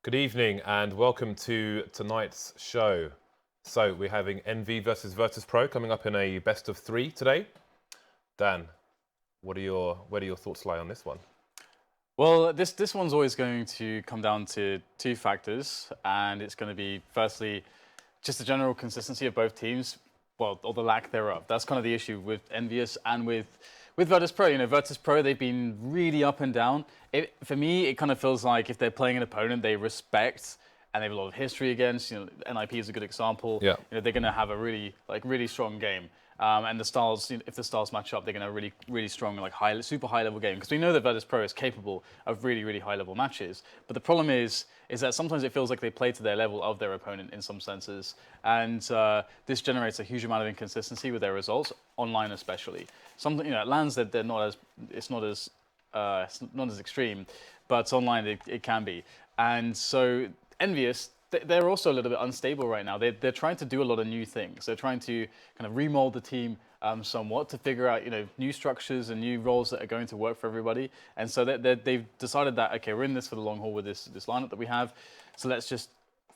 Good evening and welcome to tonight's show. So we're having EnVy versus VirtusPro coming up in a best of 3 today. Dan, where do your thoughts lie on this one? Well, this one's always going to come down to two factors, and it's going to be firstly just the general consistency of both teams, well, or the lack thereof. That's kind of the issue with EnVyUs and with VirtusPro. You know, VirtusPro, they've been really up and down. For me, it kind of feels like if they're playing an opponent they respect and they have a lot of history against, you know, NIP is a good example. Yeah. You know, they're going to have a really strong game. And the styles, if the styles match up, they're going to really strong, like super high level game. Because we know that VirtusPro is capable of really high level matches. But the problem is that sometimes it feels like they play to their level of their opponent in some senses, and this generates a huge amount of inconsistency with their results online, especially. Something, you know, at LANs that they're not as extreme, but online it can be. And so EnVyUs, they're also a little bit unstable right now. They're trying to do a lot of new things. They're trying to kind of remold the team somewhat to figure out, you know, new structures and new roles that are going to work for everybody. And so they've decided that, okay, we're in this for the long haul with this lineup that we have. So let's just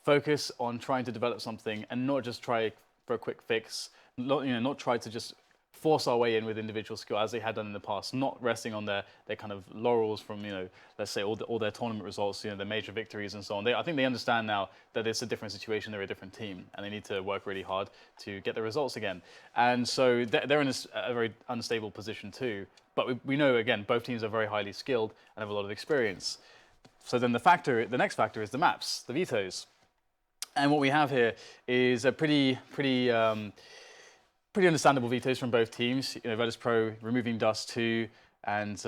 focus on trying to develop something and not just try for a quick fix. Not try to just force our way in with individual skill as they had done in the past, not resting on their kind of laurels from, you know, let's say all their tournament results, you know, their major victories and so on. I think they understand now that it's a different situation, they're a different team, and they need to work really hard to get the results again. And so they're in a very unstable position too. But we know, again, both teams are very highly skilled and have a lot of experience. So then the next factor is the maps, the vetoes. And what we have here is a pretty understandable vetoes from both teams. You know, VirtusPro removing Dust 2, and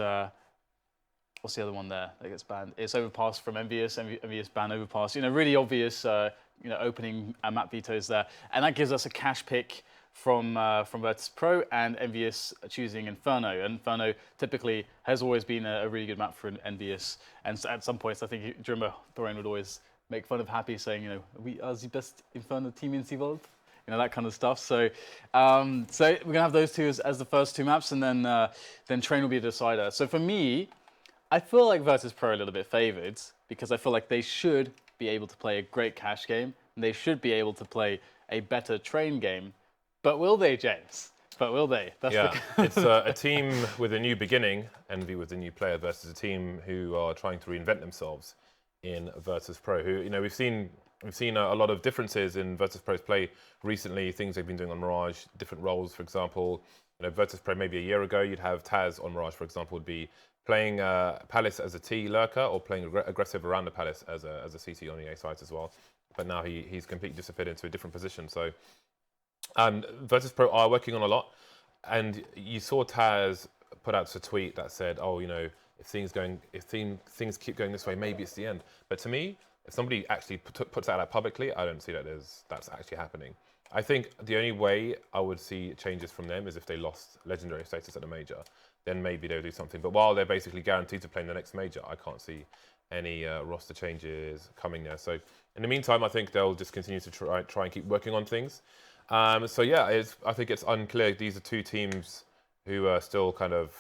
what's the other one there that gets banned? It's Overpass from EnVyUs. EnVyUs ban Overpass. You know, really obvious, you know, opening map vetoes there, and that gives us a cash pick from VirtusPro, and EnVyUs choosing Inferno. Inferno typically has always been a really good map for EnVyUs, and at some points I think, do you remember Thorin would always make fun of Happy, saying, you know, we are the best Inferno team in the world. You know, that kind of stuff. So, so we're gonna have those two as the first two maps, and then Train will be a decider. So for me, I feel like VirtusPro are a little bit favored because I feel like they should be able to play a great cash game, and they should be able to play a better Train game. But will they, James? But will they? That's it's a team with a new beginning, EnVy with a new player, versus a team who are trying to reinvent themselves in VirtusPro. Who, you know, we've seen a lot of differences in VirtusPro's play recently, things they've been doing on Mirage, different roles, for example. You know, VirtusPro maybe a year ago, you'd have TaZ on Mirage, for example, would be playing Palace as a T lurker or playing aggressive around the Palace as a CT on the A side as well. But now he's completely disappeared into a different position. So VirtusPro are working on a lot. And you saw TaZ put out a tweet that said, oh, you know, if things keep going this way, maybe it's the end. But to me, if somebody actually puts that out publicly, I don't see that that's actually happening. I think the only way I would see changes from them is if they lost legendary status at a major. Then maybe they'll do something. But while they're basically guaranteed to play in the next major, I can't see any roster changes coming there. So in the meantime, I think they'll just continue to try and keep working on things. So yeah, I think it's unclear. These are two teams who are still kind of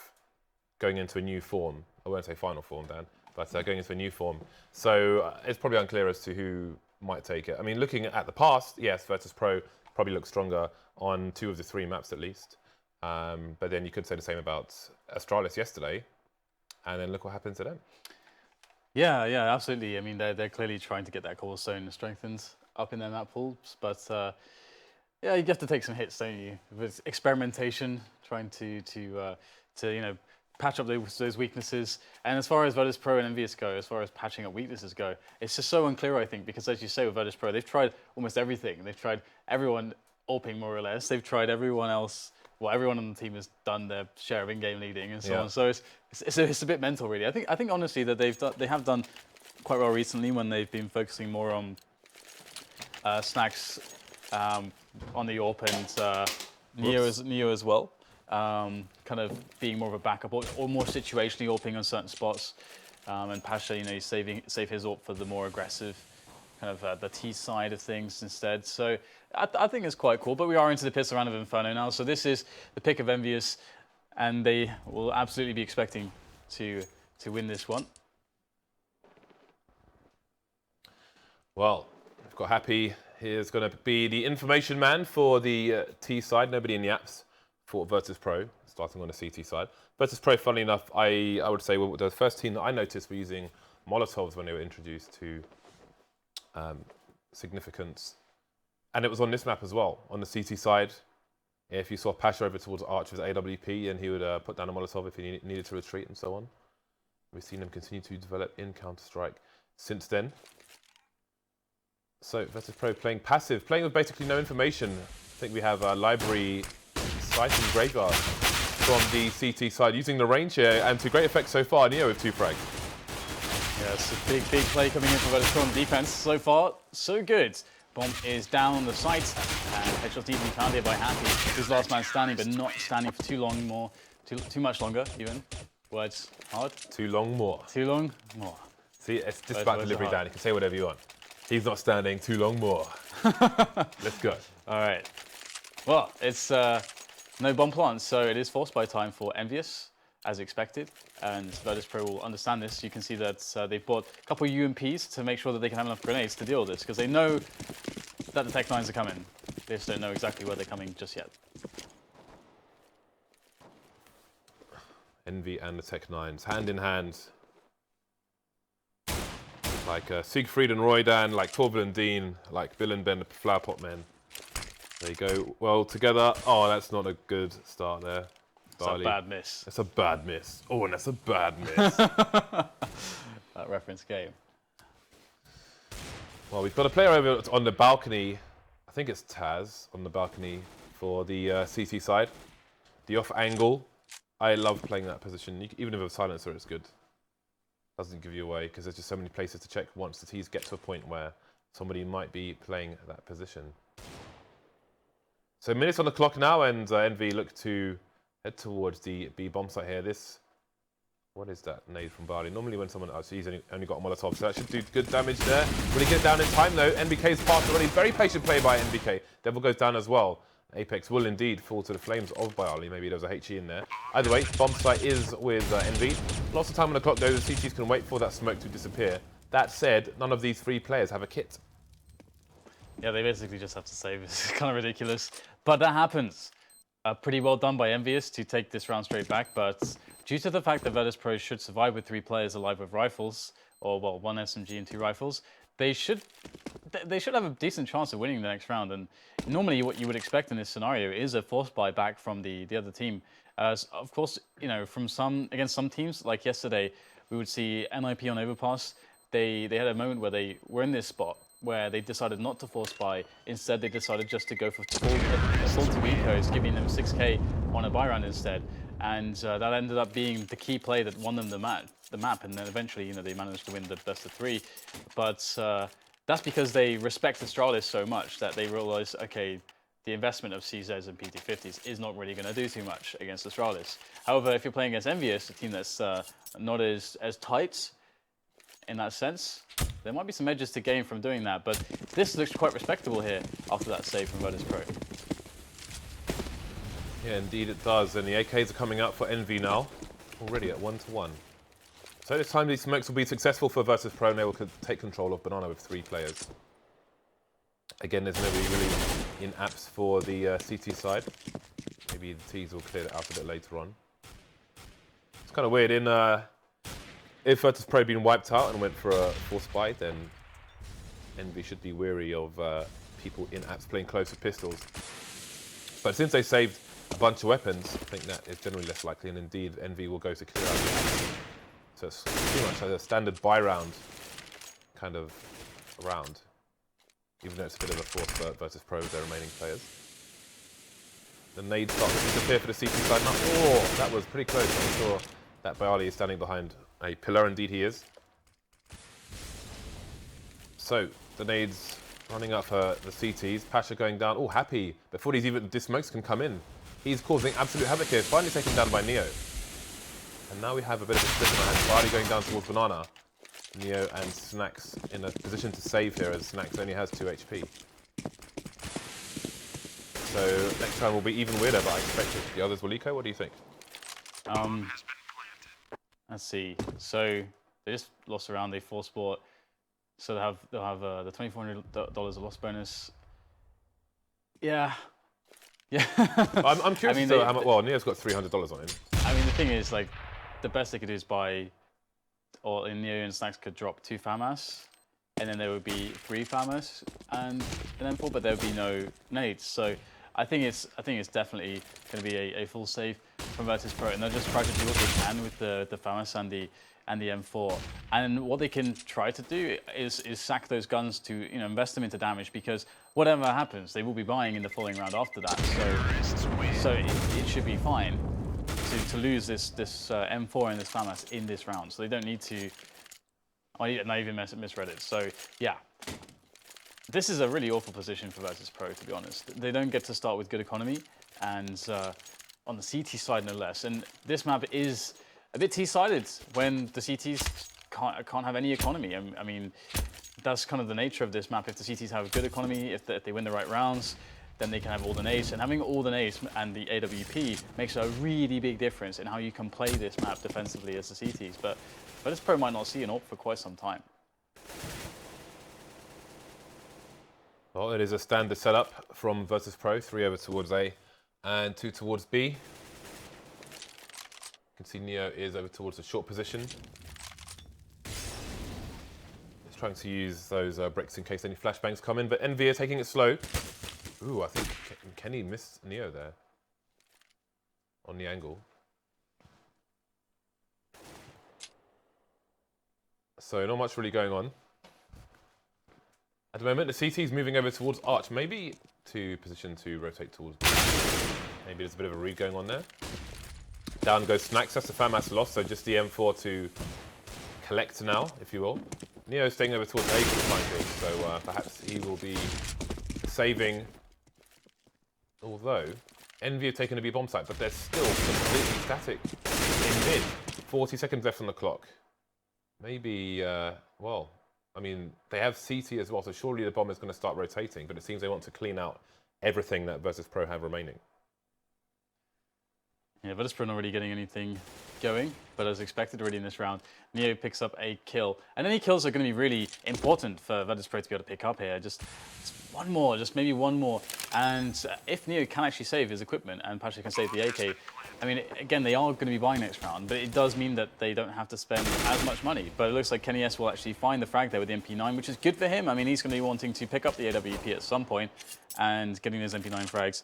going into a new form. I won't say final form, Dan, but going into a new form. So it's probably unclear as to who might take it. I mean, looking at the past, yes, VirtusPro probably looks stronger on 2 of the 3 maps at least. But then you could say the same about Astralis yesterday, and then look what happened to them. Yeah, absolutely. I mean, they're clearly trying to get that cobblestone strengthened up in their map pools, but yeah, you have to take some hits, don't you? With experimentation, trying to you know, patch up those weaknesses. And as far as VirtusPro and EnVyUs go, as far as patching up weaknesses go, it's just so unclear, I think, because as you say with VirtusPro, they've tried almost everything. They've tried everyone AWPing more or less. They've tried everyone else. Well, everyone on the team has done their share of in-game leading and so on. So it's a bit mental, really. I think honestly that they have done quite well recently when they've been focusing more on Snax on the AWP and NEO as well. Kind of being more of a backup or more situationally AWPing on certain spots. And pasha, you know, save his AWP for the more aggressive kind of the T side of things instead. So I think it's quite cool, but we are into the pistol round of Inferno now. So this is the pick of EnVyUs, and they will absolutely be expecting to win this one. Well, we've got Happy. Here's going to be the information man for the T side. Nobody in the apps for VirtusPro, starting on the CT side. VirtusPro, funnily enough, I would say well, the first team that I noticed were using Molotovs when they were introduced to significance. And it was on this map as well, on the CT side. If you saw Pasha over towards Arch with AWP, and he would put down a Molotov if he needed to retreat and so on. We've seen him continue to develop in Counter-Strike since then. So VirtusPro playing passive, playing with basically no information. I think we have a library site and graveyard from the CT side, using the range here, and to great effect so far, NEO with 2 frags. Yeah, it's a big play coming in for VirtusPro on defense. So far, so good. Bomb is down on the site, and headshot's easily found here by Happy. He's last man standing, but not standing for too long more, too much longer, even. Words hard. Too long more. Too long more. See, it's just about delivery, Dan. You can say whatever you want. He's not standing too long more. Let's go. All right. Well, it's no bomb plant, so it is force buy time for EnVyUs, as expected. And VirtusPro will understand this. You can see that they've bought a couple of UMPs to make sure that they can have enough grenades to deal with this, because they know that the Tech 9s are coming. They just don't know exactly where they're coming just yet. EnVy and the Tech 9s, hand in hand. Like Siegfried and Roydan, like Torvald and Dean, like Bill and Ben, the Flower Pot Men. They go well together. Oh, that's not a good start there. It's a bad miss. That's a bad miss. Oh, and that's a bad miss. That reference game. Well, we've got a player over on the balcony. I think it's TaZ on the balcony for the CT side. The off angle. I love playing that position. Even if it's a silencer, it's good. Doesn't give you away because there's just so many places to check once the T's get to a point where somebody might be playing that position. So minutes on the clock now, and EnVy look to head towards the B bomb site here. What is that nade from Byali? Normally when someone, so he's only got a Molotov, so that should do good damage there. Will he get down in time though? NBK's passed already. Very patient play by NBK. Devil goes down as well. Apex will indeed fall to the flames of Byali. Maybe there was a HE in there. Either way, bomb site is with EnVy. Lots of time on the clock though. The CTs can wait for that smoke to disappear. That said, none of these 3 players have a kit. Yeah, they basically just have to save. It's kind of ridiculous. But that happens. Pretty well done by EnVyUs to take this round straight back. But due to the fact that VirtusPro should survive with 3 players alive with rifles, or well, 1 SMG and 2 rifles, they should have a decent chance of winning the next round. And normally what you would expect in this scenario is a force buy back from the other team. Of course, you know, from against some teams, like yesterday, we would see NIP on Overpass. They had a moment where they were in this spot where they decided not to force buy. Instead, they decided just to go for full to recos, giving them 6k on a buy round instead. And that ended up being the key play that won them the map, and then eventually, you know, they managed to win the best of 3. But that's because they respect Astralis so much that they realize, okay, the investment of CZs and PT50s is not really going to do too much against Astralis. However, if you're playing against EnVyUs, a team that's not as tight in that sense, there might be some edges to gain from doing that. But this looks quite respectable here after that save from VirtusPro. Yeah, indeed it does. And the AKs are coming out for EnVy now, already at 1-1. So this time these smokes will be successful for VirtusPro, and they will take control of Banana with 3 players. Again, there's nobody really in apps for the CT side. Maybe the T's will clear it out a bit later on. It's kind of weird. If VirtusPro had been wiped out and went for a force buy, then EnVy should be wary of people in apps playing close with pistols. But since they saved a bunch of weapons, I think that is generally less likely, and indeed EnVy will go to clear out the apps. So it's pretty much like a standard buy round kind of round, even though it's a bit of a force for VirtusPro with their remaining players. The nades start to disappear for the CT side now. Oh, that was pretty close. I'm sure that Byali is standing behind a pillar. Indeed he is. So the nades running up the CTs. Pasha going down. Oh, Happy. Before these smokes can come in. He's causing absolute havoc here. Finally taken down by NEO. And now we have a bit of a split in our hands. Byali going down towards Banana. NEO and Snax in a position to save here, as Snax only has 2 HP. So next time will be even weirder, but I expect the others will eco. What do you think? Let's see. So they just lost a round. They force bought So they'll have the $2,400 of loss bonus. Yeah. Yeah. I'm curious as to how much. Well, Neo's got $300 on him. I mean, the thing is, like, the best they could do is buy, or in Neo and Snax could drop 2 FAMAS, and then there would be 3 FAMAS and an M4, but there would be no nades. So I think it's definitely going to be a full save from VirtusPro, and they'll just try to do what they can with the FAMAS and the M4. And what they can try to do is sack those guns to invest them into damage, because whatever happens, they will be buying in the following round after that. So it should be fine to lose this M4 and this FAMAS in this round. So they don't need to. I even misread it. So yeah, this is a really awful position for VirtusPro, to be honest. They don't get to start with good economy, and on the CT side no less. And this map is a bit T-sided when the CTs can't have any economy. I mean, that's kind of the nature of this map. If the CTs have a good economy, if they win the right rounds, then they can have all the nades. And having all the nades and the AWP makes a really big difference in how you can play this map defensively as the CTs. But VirtusPro might not see an AWP for quite some time. Well, it is a standard setup from VirtusPro. 3 over towards A and 2 towards B. You can see Neo is over towards the short position. He's trying to use those bricks in case any flashbangs come in, but EnVy are taking it slow. Ooh, I think Kenny missed Neo there on the angle. So not much really going on. At the moment, the CT is moving over towards Arch, maybe to position to rotate towards B. Maybe there's a bit of a read going on there. Down goes Snax, that's the FAMAS loss, so just the M4 to collect now, if you will. Neo staying over towards A for the time being, so perhaps he will be saving. Although, EnVy have taken a B bomb site, but they're still completely static in mid. 40 seconds left on the clock. Maybe, well, I mean, they have CT as well, so surely the bomb is going to start rotating, but it seems they want to clean out everything that VirtusPro have remaining. Yeah, VirtusPro not really getting anything going, but as expected already in this round, Neo picks up a kill. And any kills are going to be really important for VirtusPro to be able to pick up here. Just one more, just maybe one more. And if Neo can actually save his equipment and pasha can save the AK, I mean, again, they are going to be buying next round, but it does mean that they don't have to spend as much money. But it looks like Kenny S will actually find the frag there with the MP9, which is good for him. I mean, he's going to be wanting to pick up the AWP at some point, and getting those MP9 frags,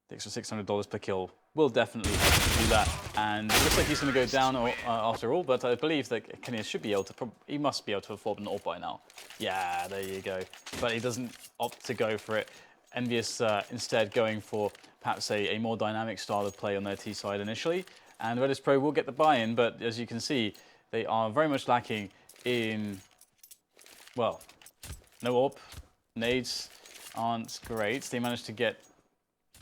the extra $600 per kill will definitely help him do that. And it looks like he's going to go down after all, but I believe that Kenny should be able to, he must be able to afford an AWP by now. Yeah, there you go. But he doesn't opt to go for it. EnVy instead going for perhaps a more dynamic style of play on their T side initially. And VirtusPro will get the buy-in, but as you can see, they are very much lacking in, well, no AWP, nades aren't great. They managed to get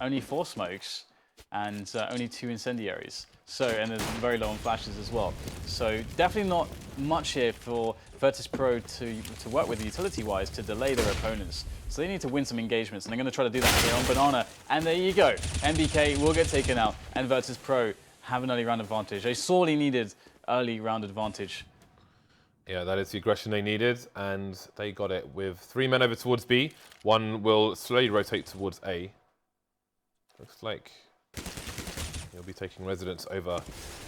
only 4 smokes and only 2 incendiaries. So, and there's very low on flashes as well. So definitely not much here for VirtusPro to work with utility-wise to delay their opponents. So they need to win some engagements, and they're going to try to do that here on Banana. And there you go. NBK will get taken out, and VirtusPro have an early round advantage. A sorely needed early round advantage. Yeah, that is the aggression they needed, and they got it with 3 men over towards B. 1 will slowly rotate towards A. Looks like he'll be taking residence over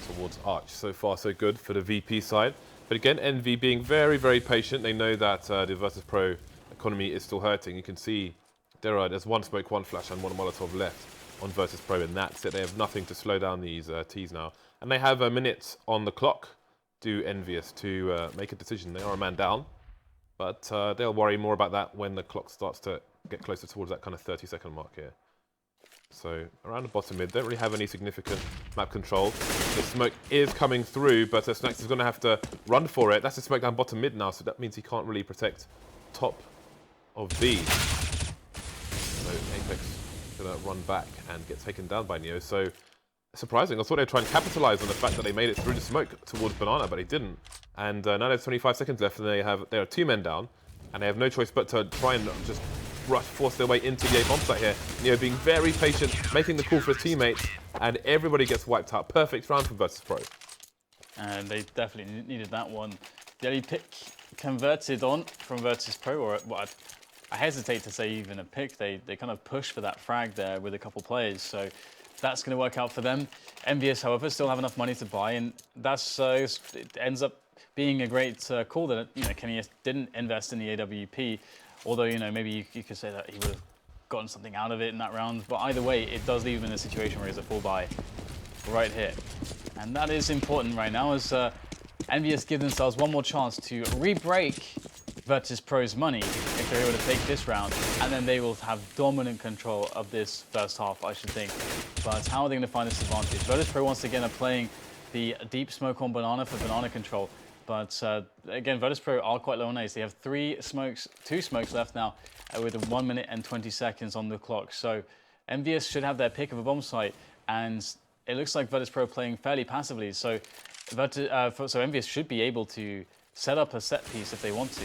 towards Arch. So far, so good for the VP side. But again, EnVy being very, very patient. They know that the VirtusPro economy is still hurting. You can see there's 1 smoke, 1 flash, and 1 Molotov left on VirtusPro, and that's it. They have nothing to slow down these Ts now. And they have a minute on the clock, do EnVyUs, to make a decision. They are a man down, but they'll worry more about that when the clock starts to get closer towards that kind of 30-second mark here. So around the bottom mid, don't really have any significant map control. The smoke is coming through, but Snax is going to have to run for it. That's the smoke down bottom mid now, so that means he can't really protect top of B. So Apex is going to run back and get taken down by Neo. So surprising. I thought they'd try and capitalize on the fact that they made it through the smoke towards Banana, but they didn't. And now there's 25 seconds left, and there are 2 men down, and they have no choice but to try and just force their way into the A bomb site here. Neo being very patient, making the call for his teammates, and everybody gets wiped out. Perfect round for VirtusPro. And they definitely needed that one. The early pick converted on from VirtusPro, or what I hesitate to say even a pick. They kind of push for that frag there with a couple players, so that's going to work out for them. EnVyUs, however, still have enough money to buy, and that's it ends up being a great call that Kenny didn't invest in the AWP. Although maybe you could say that he would have gotten something out of it in that round, but either way, it does leave him in a situation where he's a full buy right here, and that is important right now as EnVyUs give themselves one more chance to re-break VirtusPro's money if they're able to take this round, and then they will have dominant control of this first half, I should think. But how are they going to find this advantage? VirtusPro once again are playing the deep smoke on banana for banana control, but again, VirtusPro are quite low on A's. They have two smokes left now with 1 minute and 20 seconds on the clock. So EnVyUs should have their pick of a bomb site, and it looks like VirtusPro playing fairly passively. So EnVyUs should be able to set up a set piece if they want to.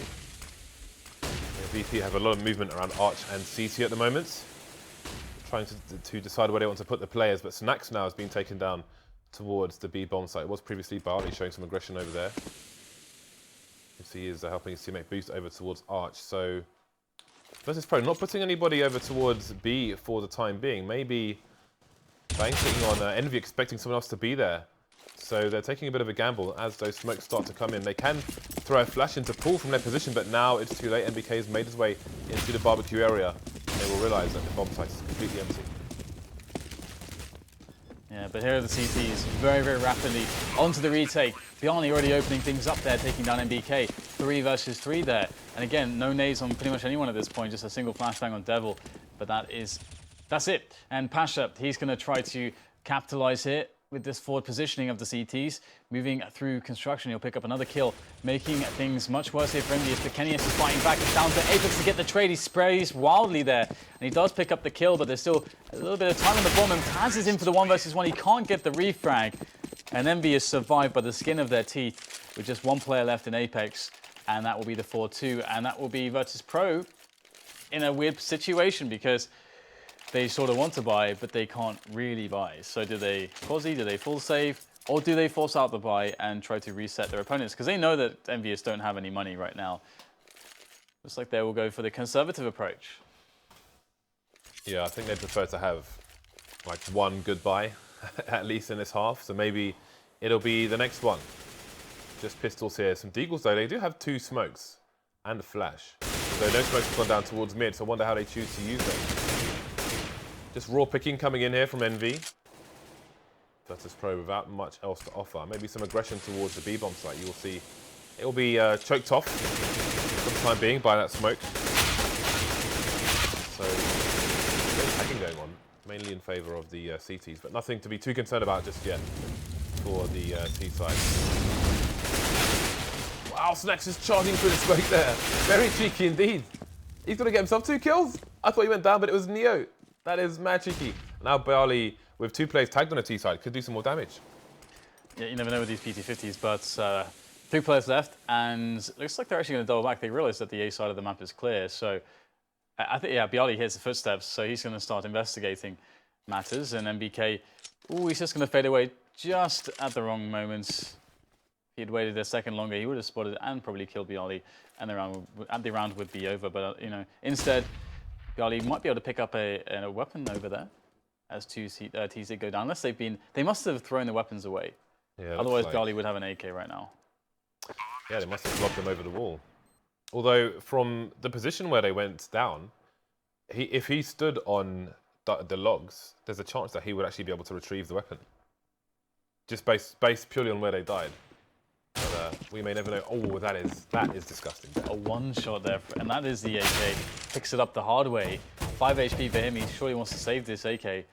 VT have a lot of movement around Arch and CT at the moment, trying to decide where they want to put the players, but Snax now has been taken down towards the B bomb site. It was previously Byali showing some aggression over there. You see he is helping his teammate boost over towards Arch. So VirtusPro not putting anybody over towards B for the time being. Maybe banking on EnVy, expecting someone else to be there. So they're taking a bit of a gamble as those smokes start to come in. They can throw a flash into pull from their position, but now it's too late. NBK has made his way into the barbecue area, and they will realize that the bomb site is completely empty. Yeah, but here are the CTs very, very rapidly onto the retake. Byali already opening things up there, taking down NBK. 3 versus 3 there. And again, no nades on pretty much anyone at this point, just a single flashbang on Devil. But that's it. And pasha, he's going to try to capitalize here with this forward positioning of the CTs. Moving through construction, he'll pick up another kill, making things much worse here for EnVyUs. But Kenny is fighting back. It's down to Apex to get the trade. He sprays wildly there, and he does pick up the kill, but there's still a little bit of time on the bomb, and TaZ is in for the 1 versus 1. He can't get the refrag, and EnVyUs survived by the skin of their teeth with just 1 player left in Apex, and that will be the 4-2, and that will be VirtusPro in a weird situation because they sort of want to buy, but they can't really buy. So do they quasi, do they full save, or do they force out the buy and try to reset their opponents? Because they know that EnVyUs don't have any money right now. Looks like they will go for the conservative approach. Yeah, I think they prefer to have like 1 good buy, at least in this half. So maybe it'll be the next one. Just pistols here. Some deagles though, they do have 2 smokes and a flash. So no smokes have gone down towards mid, so I wonder how they choose to use them. Just raw picking coming in here from EnVy. VirtusPro without much else to offer. Maybe some aggression towards the B-bomb site. You will see it will be choked off for the time being by that smoke. So, attacking going on, mainly in favour of the CTs, but nothing to be too concerned about just yet for the T side. Wow, Snax is charging through the smoke there. Very cheeky indeed. He's going to get himself 2 kills. I thought he went down, but it was Neo. That is mad cheeky. Now Byali, with 2 players tagged on a T side, could do some more damage. Yeah, you never know with these PT50s, but 3 players left, and it looks like they're actually going to double back. They realize that the A side of the map is clear, so I think, yeah, Byali hears the footsteps, so he's going to start investigating matters, and NBK, ooh, he's just going to fade away just at the wrong moment. If he had waited a second longer, he would have spotted and probably killed Byali, and the round would be over, but, instead, Byali might be able to pick up a weapon over there as 2 TZ go down. Unless they must have thrown the weapons away. Yeah, otherwise, Byali would have an AK right now. Yeah, they must have blocked them over the wall. Although, from the position where they went down, if he stood on the logs, there's a chance that he would actually be able to retrieve the weapon. Just based purely on where they died. But we may never know. Oh, that is disgusting. A 1 shot there, and that is the AK. Picks it up the hard way. 5 HP for him. He surely wants to save this AK.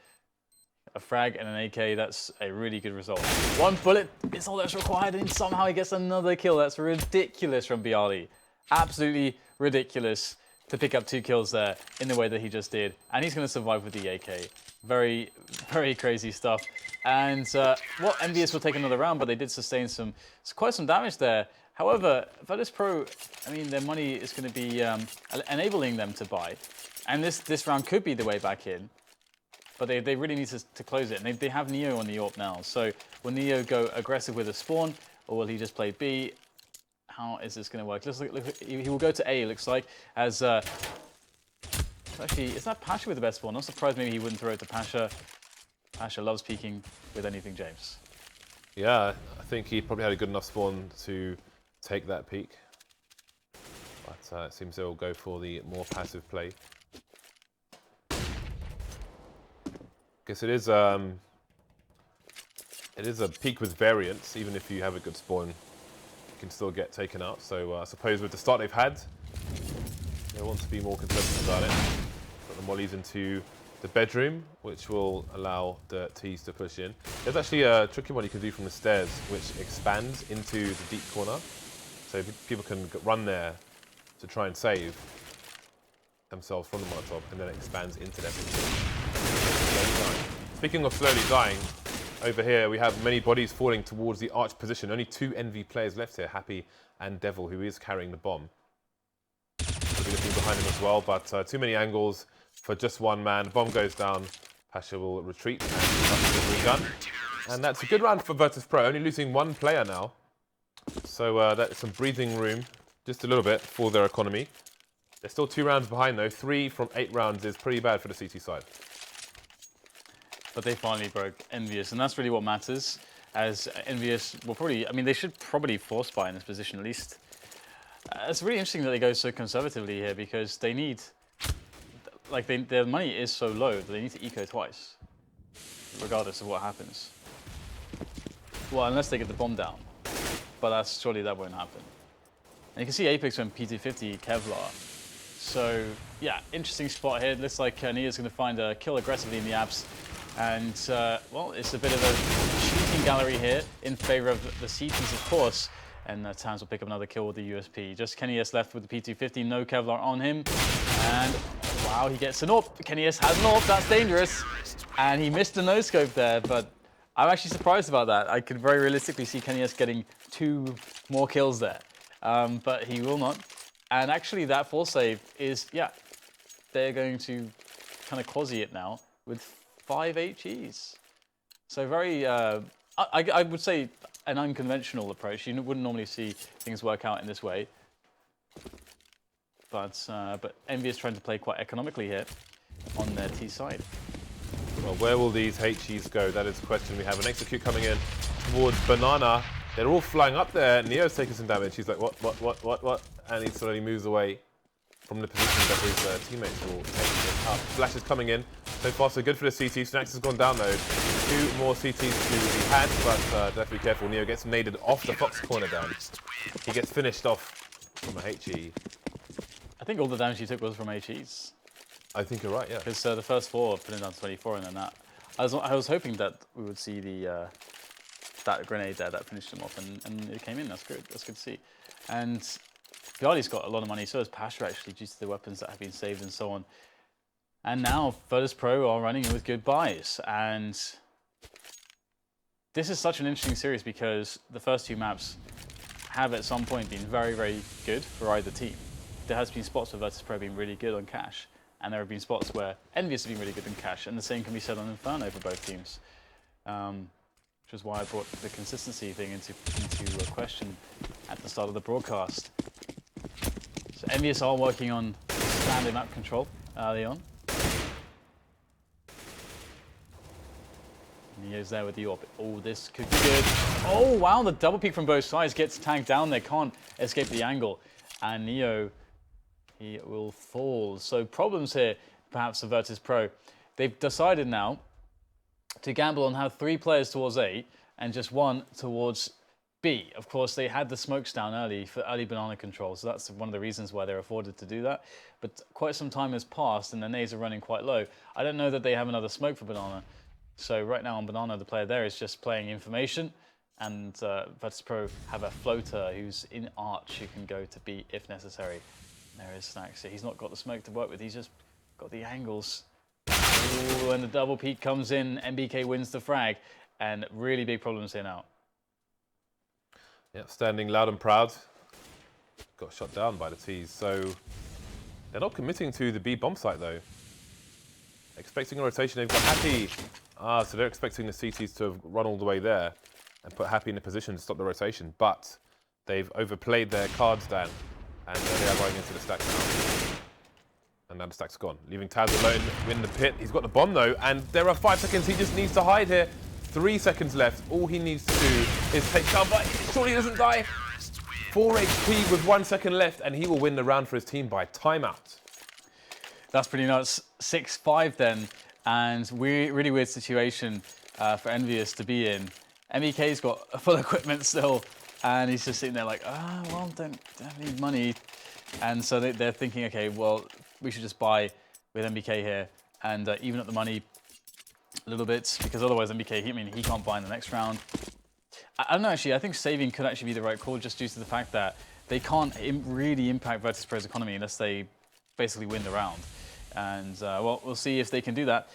A frag and an AK, that's a really good result. 1 bullet is all that's required, and somehow he gets another kill. That's ridiculous from Byali. Absolutely ridiculous to pick up 2 kills there in the way that he just did. And he's going to survive with the AK. Very, very crazy stuff. And EnVyUs will take another round, but they did sustain quite some damage there. However, VirtusPro, I mean, their money is going to be enabling them to buy. And this round could be the way back in. But they really need to close it. And they have Neo on the AWP now. So will Neo go aggressive with a spawn, or will he just play B? how is this going to work? He will go to A, looks like, as... actually, is that pasha with the best spawn? Not surprised maybe he wouldn't throw it to pasha. pasha loves peeking with anything, James. Yeah, I think he probably had a good enough spawn to take that peek. But it seems they'll go for the more passive play. Guess it is a peak with variance. Even if you have a good spawn, you can still get taken out. So I suppose with the start they've had, they want to be more conservative about it. Put the mollies into the bedroom, which will allow the T's to push in. There's actually a tricky one you can do from the stairs, which expands into the deep corner. So people can run there to try and save themselves from the Molotov, and then it expands into their position. Speaking of slowly dying, over here we have many bodies falling towards the arch position. Only 2 EnVy players left here, Happy and Devil, who is carrying the bomb. We'll be looking behind him as well, but too many angles for just one man. The bomb goes down, pasha will retreat and the gun. And that's a good round for VirtusPro, only losing 1 player now. So that's some breathing room, just a little bit, for their economy. They're still 2 rounds behind though. 3 from 8 rounds is pretty bad for the CT side. But they finally broke EnVyUs, and that's really what matters, as EnVyUs will probably, I mean, they should probably force buy in this position at least. It's really interesting that they go so conservatively here, because they need, like, their money is so low that they need to eco twice, regardless of what happens. Well, unless they get the bomb down, but surely that won't happen. And you can see Apex went P250 Kevlar. So, yeah, interesting spot here. It looks like Neo's going to find a kill aggressively in the apps. And, well, it's a bit of a shooting gallery here in favor of the CTs, of course. And TaZ will pick up another kill with the USP. Just KennyS left with the P250, no Kevlar on him. And, wow, he gets an AWP. KennyS has an AWP, that's dangerous. And he missed a no-scope there, but I'm actually surprised about that. I could very realistically see KennyS getting 2 more kills there. But he will not. And actually, that full save is, yeah, they're going to kind of quasi it now with 5 HEs. So very, I would say, an unconventional approach. You wouldn't normally see things work out in this way. But EnVy is trying to play quite economically here on their T side. Well, where will these HEs go? That is the question. We have an execute coming in towards Banana. They're all flying up there. Neo's taking some damage. He's like, what? And he slowly moves away from the position that his teammates will take him up. Flash is coming in. So far, so good for the CT. Snax has gone down though. 2 more CTs to be had, but do have to be careful. Neo gets naded off the Fox corner down. He gets finished off from a HE. I think all the damage he took was from HEs. I think you're right, yeah. Because the first 4 put him down to 24, and then that. I was hoping that we would see the that grenade there that finished him off, and it came in. That's good. That's good to see. And Byali's got a lot of money. So has pasha actually, due to the weapons that have been saved and so on. And now VirtusPro are running in with good buys. And this is such an interesting series because the first 2 maps have at some point been very, very good for either team. There has been spots where VirtusPro being really good on cash, and there have been spots where EnVyUs have been really good on cash, and the same can be said on Inferno for both teams. Which is why I brought the consistency thing into question at the start of the broadcast. So EnVyUs are working on standard map control early on. Neo's there with the AWP. Oh, this could be good. Oh, wow, the double peek from both sides gets tagged down. They can't escape the angle. And Neo, he will fall. So problems here, perhaps, for VirtusPro. They've decided now to gamble on have 3 players towards A and just 1 towards B. Of course, they had the smokes down early for early banana control, so that's one of the reasons why they're afforded to do that. But quite some time has passed and the nades are running quite low. I don't know that they have another smoke for banana. So right now on banana, the player there is just playing information, and VirtusPro have a floater who's in arch who can go to B if necessary. And there is Snax. So he's not got the smoke to work with, he's just got the angles. Ooh, and the double peek comes in, NBK wins the frag, and really big problems here now. Yeah, standing loud and proud. Got shot down by the T's, so they're not committing to the B bomb site though. Expecting a rotation, they've got Happy. So they're expecting the CTs to have run all the way there and put Happy in a position to stop the rotation, but they've overplayed their cards, Dan, and they are going into the stack now. And now the stack's gone, leaving TaZ alone in the pit. He's got the bomb though, and there are 5 seconds. He just needs to hide here. 3 seconds left. All he needs to do is take cover. Surely he doesn't die. 4 HP with 1 second left, and he will win the round for his team by timeout. That's pretty nuts. 6-5 then, and really weird situation for EnVyUs to be in. NBK's got full equipment still, and he's just sitting there like, well, don't have any money. And so they're thinking, okay, well, we should just buy with NBK here and even up the money a little bit, because otherwise NBK, he can't buy in the next round. I don't know, actually, I think saving could actually be the right call just due to the fact that they can't really impact VirtusPro's economy unless they basically win the round. And, well, we'll see if they can do that.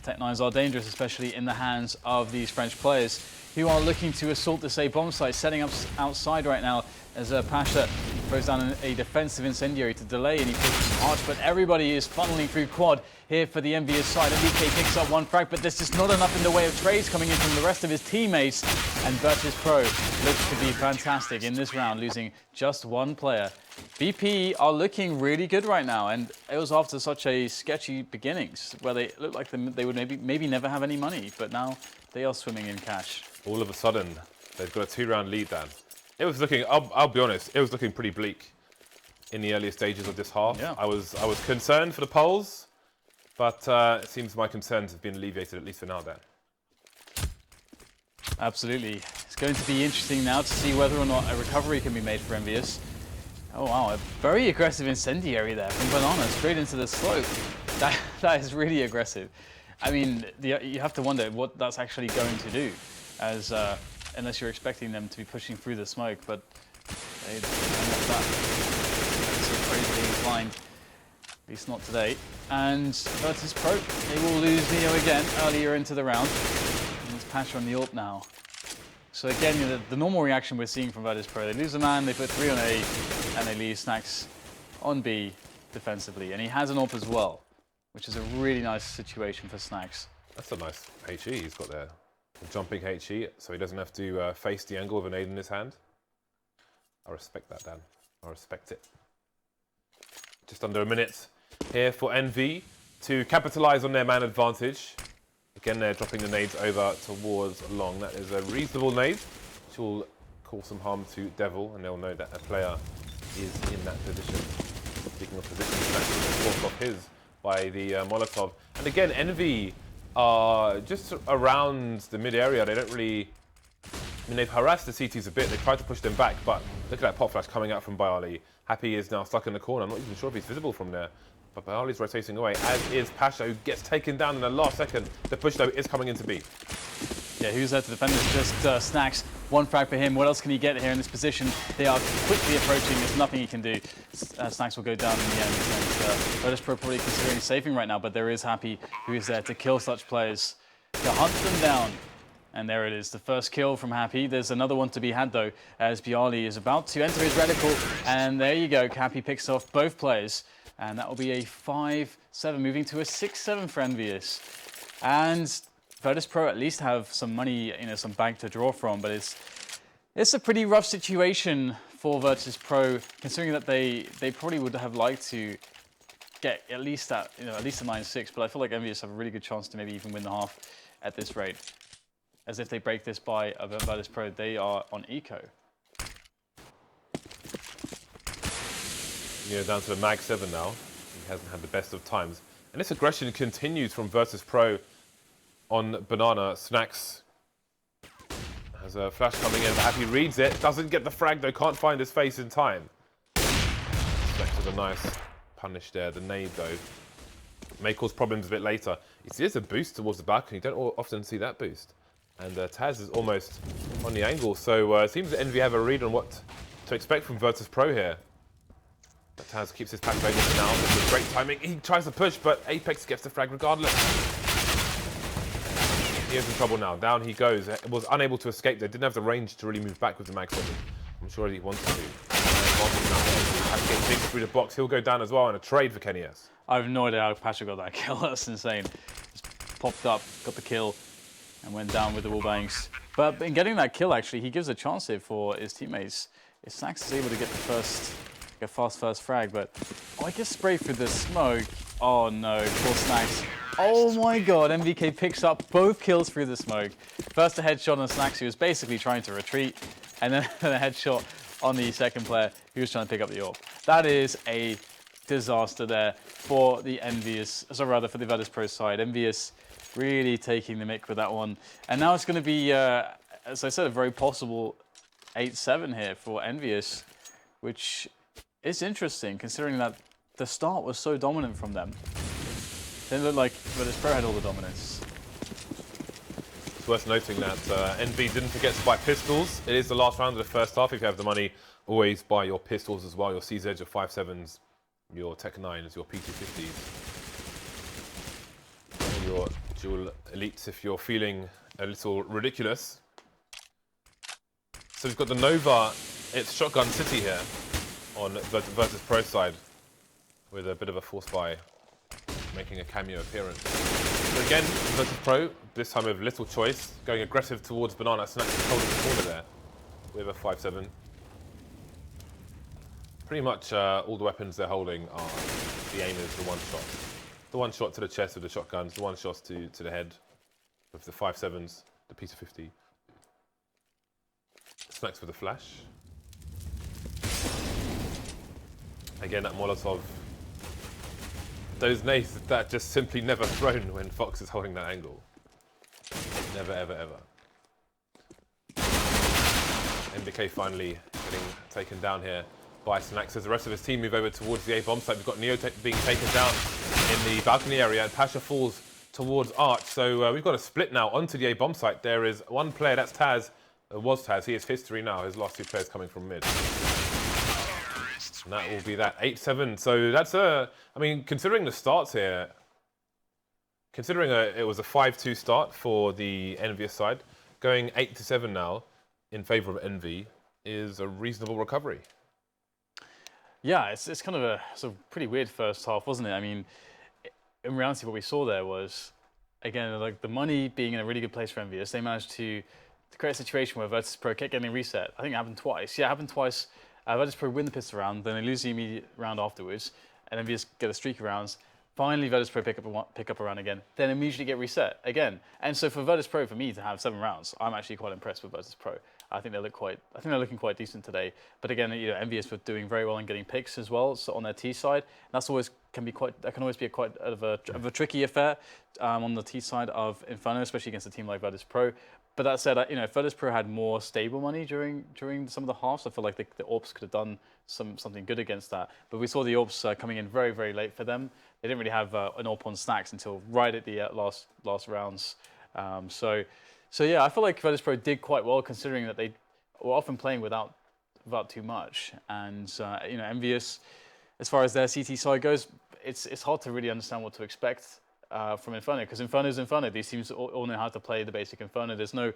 Tech9s are dangerous, especially in the hands of these French players who are looking to assault this A bomb site, setting up outside right now as pasha throws down a defensive incendiary to delay any push from Arch, but everybody is funneling through quad here for the EnVyUs side. NBK picks up 1 frag, but there's just not enough in the way of trades coming in from the rest of his teammates, and VirtusPro looks to be fantastic in this round, losing just 1 player. BP are looking really good right now, and it was after such a sketchy beginnings where they looked like they would maybe never have any money, but now they are swimming in cash. All of a sudden, they've got a 2-round lead, Dan. It was looking, I'll be honest, it was looking pretty bleak in the earlier stages of this half. Yeah. I was concerned for the polls, but it seems my concerns have been alleviated, at least for now, Dan. Absolutely. It's going to be interesting now to see whether or not a recovery can be made for EnVyUs. Oh wow, a very aggressive incendiary there from Banana straight into the slope. That is really aggressive. I mean, you have to wonder what that's actually going to do, as unless you're expecting them to be pushing through the smoke, but they don't want that. So crazy inclined, at least not today. And VirtusPro, they will lose Neo again earlier into the round. And it's pasha on the AWP now. So again, you know, the normal reaction we're seeing from VirtusPro, they lose a man, they put 3 on A, and they leave Snax on B defensively. And he has an AWP as well, which is a really nice situation for Snax. That's a nice HE he's got there. A jumping HE, so he doesn't have to face the angle with an aid in his hand. I respect that, Dan. I respect it. Just under a minute here for EnVy to capitalize on their man advantage. Again, they're dropping the nades over towards long. That is a reasonable nade, which will cause some harm to Devil, and they'll know that a player is in that position. Speaking of position, he's actually forced off his by the Molotov. And again, EnVy are just around the mid area. They don't really, I mean, they've harassed the CTs a bit. They tried to push them back, but look at that pop flash coming out from byali. Happy is now stuck in the corner. I'm not even sure if he's visible from there. But byali's rotating away, as is pasha, who gets taken down in the last second. The push, though, is coming into B. Yeah, who's there to defend this? Just Snax. 1 frag for him. What else can he get here in this position? They are quickly approaching. There's nothing he can do. Snax will go down in the end. And VirtusPro probably considering saving right now, but there is Happy, who is there to kill such players, to hunt them down. And there it is, the first kill from Happy. There's another one to be had, though, as byali is about to enter his reticle. And there you go. Happy picks off both players. And that will be a 5-7, moving to a 6-7 for EnVyUs. And VirtusPro at least have some money, you know, some bank to draw from, but it's a pretty rough situation for VirtusPro, considering that they probably would have liked to get at least that, you know, at least a 9-6. But I feel like EnVyUs have a really good chance to maybe even win the half at this rate. As if they break this by VirtusPro, they are on eco. You know, down to the mag 7 now. He hasn't had the best of times. And this aggression continues from VirtusPro on Banana. Snax has a flash coming in. Happy reads it. Doesn't get the frag, though. Can't find his face in time. Snax with a nice punish there. The nade, though, may cause problems a bit later. You see, there's a boost towards the back, and you don't often see that boost. And TaZ is almost on the angle. So it seems that EnVy have a read on what to expect from VirtusPro here. But TaZ keeps his pack available now with great timing. He tries to push, but Apex gets the frag regardless. He is in trouble now. Down he goes. Was unable to escape there. Didn't have the range to really move back with the mag 7. I'm sure he wanted to. Has to get big through the box. He'll go down as well in a trade for KennyS. I have no idea how pasha got that kill. That's insane. Just popped up, got the kill, and went down with the wall bangs. But in getting that kill, actually, he gives a chance here for his teammates. Snax is able to get the fast first frag, but I guess spray through the smoke. Oh no, poor Snax. Oh my god, NBK picks up both kills through the smoke. First a headshot on Snax, who was basically trying to retreat, and then a headshot on the second player who was trying to pick up the AWP. That is a disaster there for the EnVyUs, so rather for the VirtusPro side. EnVyUs really taking the mick with that one. And now it's going to be, as I said, a very possible 8-7 here for EnVyUs, which is interesting considering that the start was so dominant from them. Didn't look like VirtusPro had all the dominance. It's worth noting that EnVy didn't forget to buy pistols. It is the last round of the first half. If you have the money, always buy your pistols as well. Your CZ, your 5.7s, your Tech 9s, your P250s. Your dual elites if you're feeling a little ridiculous. So we've got the Nova. It's Shotgun City here on VirtusPro side with a bit of a force buy making a cameo appearance. So again, VirtusPro, this time with little choice, going aggressive towards Banana. Snax is holding the corner there with a 5.7. Pretty much all the weapons they're holding are, the aim is the one shot. The one shot to the chest with the shotguns, the one shot to the head with the 5.7s, the P250. Snax with the flash. Again, that Molotov. Those nades that just simply never thrown when Fox is holding that angle. Never, ever, ever. NBK finally getting taken down here by Snax as the rest of his team move over towards the A bomb site. We've got Neo being taken down in the balcony area, and Pasha falls towards Arch. So we've got a split now onto the A bomb site. There is one player, that's TaZ, was TaZ. He is history now. His last two players coming from mid. And that will be that 8-7. So that's I mean, considering the starts here, considering it was a 5-2 start for the EnVyUs side, going 8-7 now in favor of EnVy is a reasonable recovery. Yeah, it's kind of a pretty weird first half, wasn't it? I mean, in reality, what we saw there was, again, like the money being in a really good place for EnVyUs, they managed to create a situation where VirtusPro kept getting reset. I think it happened twice. Yeah, it happened twice. VirtusPro win the pistol round, then they lose the immediate round afterwards, and EnVyUs get a streak of rounds. Finally, VirtusPro pick up a round again, then immediately get reset again. And so for VirtusPro, for me to have 7 rounds, I'm actually quite impressed with VirtusPro. I think they're looking quite decent today. But again, you know, EnVyUs were doing very well in getting picks as well. So on their T side, that's always can always be quite of a tricky affair on the T side of Inferno, especially against a team like VirtusPro. But that said, you know, if VirtusPro had more stable money during some of the halves, I feel like the AWPs could have done something good against that. But we saw the AWPs coming in very, very late for them. They didn't really have an AWP on Snax until right at the last rounds. So yeah, I feel like VirtusPro did quite well considering that they were often playing without too much. And you know, EnVyUs, as far as their CT side goes, it's hard to really understand what to expect from Inferno, because Inferno is Inferno. These teams all know how to play the basic Inferno. There's no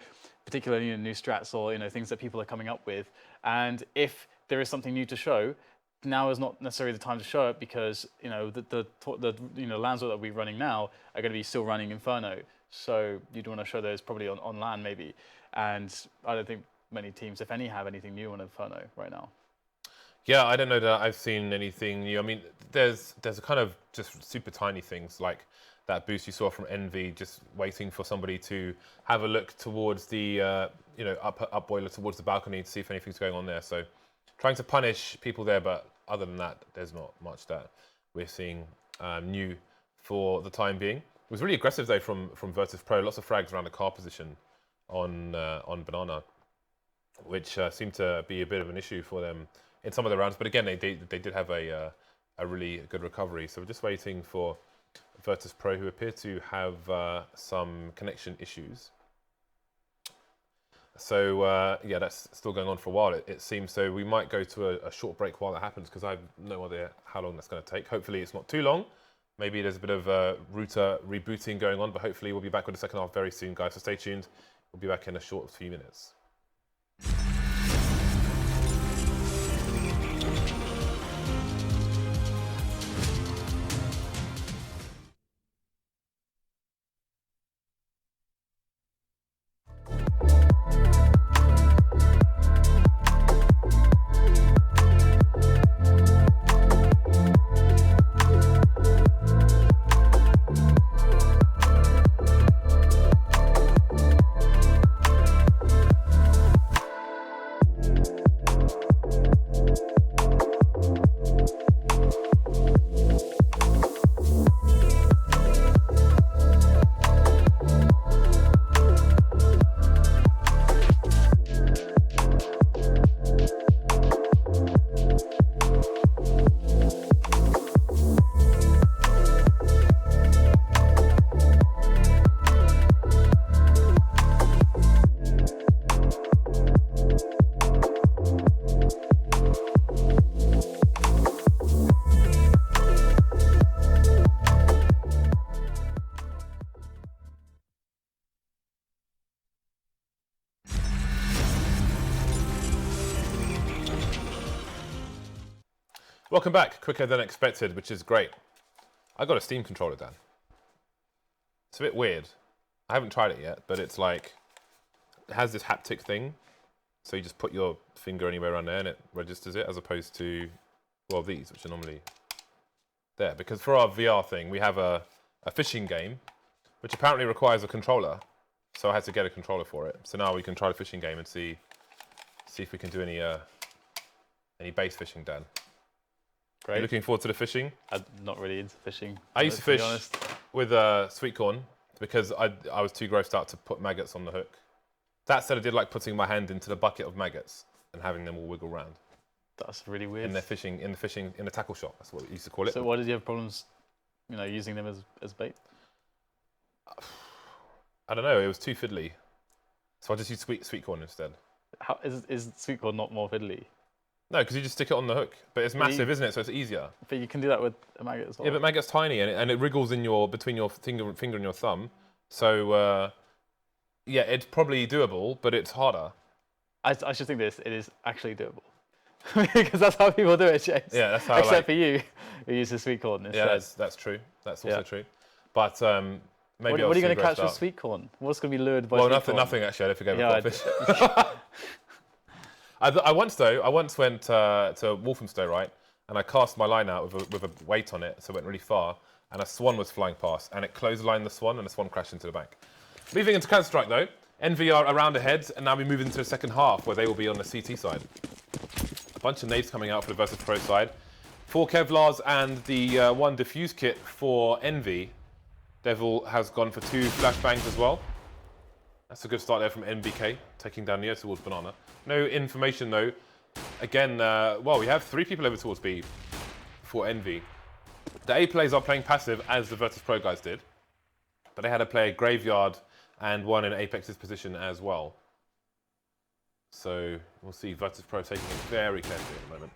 particular new strats or things that people are coming up with. And if there is something new to show, now is not necessarily the time to show it, because the lands that we're running now are going to be still running Inferno. So you'd want to show those probably on LAN maybe. And I don't think many teams, if any, have anything new on Inferno right now. Yeah, I don't know that I've seen anything new. I mean, there's a kind of just super tiny things like that boost you saw from EnVy, just waiting for somebody to have a look towards the up boiler towards the balcony to see if anything's going on there. So trying to punish people there, but other than that, there's not much that we're seeing new for the time being. It was really aggressive though from VirtusPro. Lots of frags around the car position on Banana, which seemed to be a bit of an issue for them in some of the rounds. But again, they did have a really good recovery. So we're just waiting for VirtusPro, who appear to have some connection issues. So yeah, that's still going on for a while, it seems. So we might go to a short break while that happens, because I have no idea how long that's going to take. Hopefully it's not too long. Maybe there's a bit of router rebooting going on, but hopefully we'll be back with the second half very soon, guys. So stay tuned. We'll be back in a short few minutes. Welcome back. Quicker than expected, which is great. I got a Steam controller, Dan. It's a bit weird. I haven't tried it yet, but it's like, it has this haptic thing. So you just put your finger anywhere around there and it registers it, as opposed to, well, these, which are normally there. Because for our VR thing, we have a fishing game, which apparently requires a controller. So I had to get a controller for it. So now we can try the fishing game and see if we can do any base fishing, Dan. Great. Are you looking forward to the fishing? I'm not really into fishing. I used to fish with sweet corn because I was too grossed out to put maggots on the hook. That said, I did like putting my hand into the bucket of maggots and having them all wiggle around. That's really weird. In the tackle shop. That's what we used to call it. So why did you have problems, using them as bait? I don't know. It was too fiddly, so I just used sweet corn instead. How is sweet corn not more fiddly? No, because you just stick it on the hook. But it's massive, isn't it? So it's easier. But you can do that with a maggot as well. Yeah, but maggot's tiny and it wriggles between your finger and your thumb. So yeah, it's probably doable, but it's harder. I should think this. It is actually doable. Because that's how people do it, James. Yeah, that's how. Except for you, who uses sweet corn instead. Yeah, that's true. That's also true. But maybe what are you going to catch with sweet corn? What's going to be lured by sweet corn? Well, nothing actually. I don't think I ever caught fish. I once went to Walthamstow, right? And I cast my line out with a weight on it, so it went really far. And a swan was flying past, and it clotheslined the swan, and the swan crashed into the bank. Moving into Counter-Strike, though, EnVy are around ahead, and now we move into the second half, where they will be on the CT side. A bunch of nades coming out for the VirtusPro side. 4 Kevlars and the 1 diffuse kit for EnVy. Devil has gone for 2 flashbangs as well. That's a good start there from NBK, taking down Neo towards Banana. No information though. Again, well, we have 3 people over towards B for EnVy. The A players are playing passive as the VirtusPro guys did, but they had a player Graveyard and one in Apex's position as well. So we'll see VirtusPro taking it very carefully at the moment.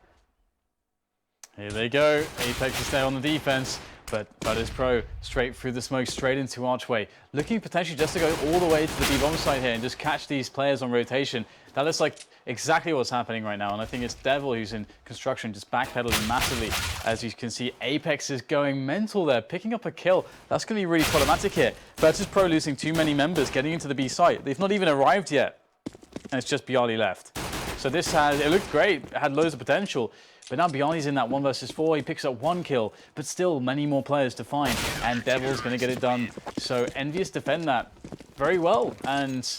Here they go. Apex is there on the defense, but VirtusPro straight through the smoke, straight into Archway. Looking potentially just to go all the way to the B-bomb side here and just catch these players on rotation. That looks like exactly what's happening right now, and I think it's Devil who's in construction, just backpedaling massively. As you can see, Apex is going mental there, picking up a kill. That's going to be really problematic here. VirtusPro losing too many members, getting into the B site. They've not even arrived yet, and it's just byali left. So this it looked great, it had loads of potential. But now byali's in that 1 versus 4, he picks up 1 kill, but still many more players to find, and Devil's going to get it done. So EnVyUs defend that very well, and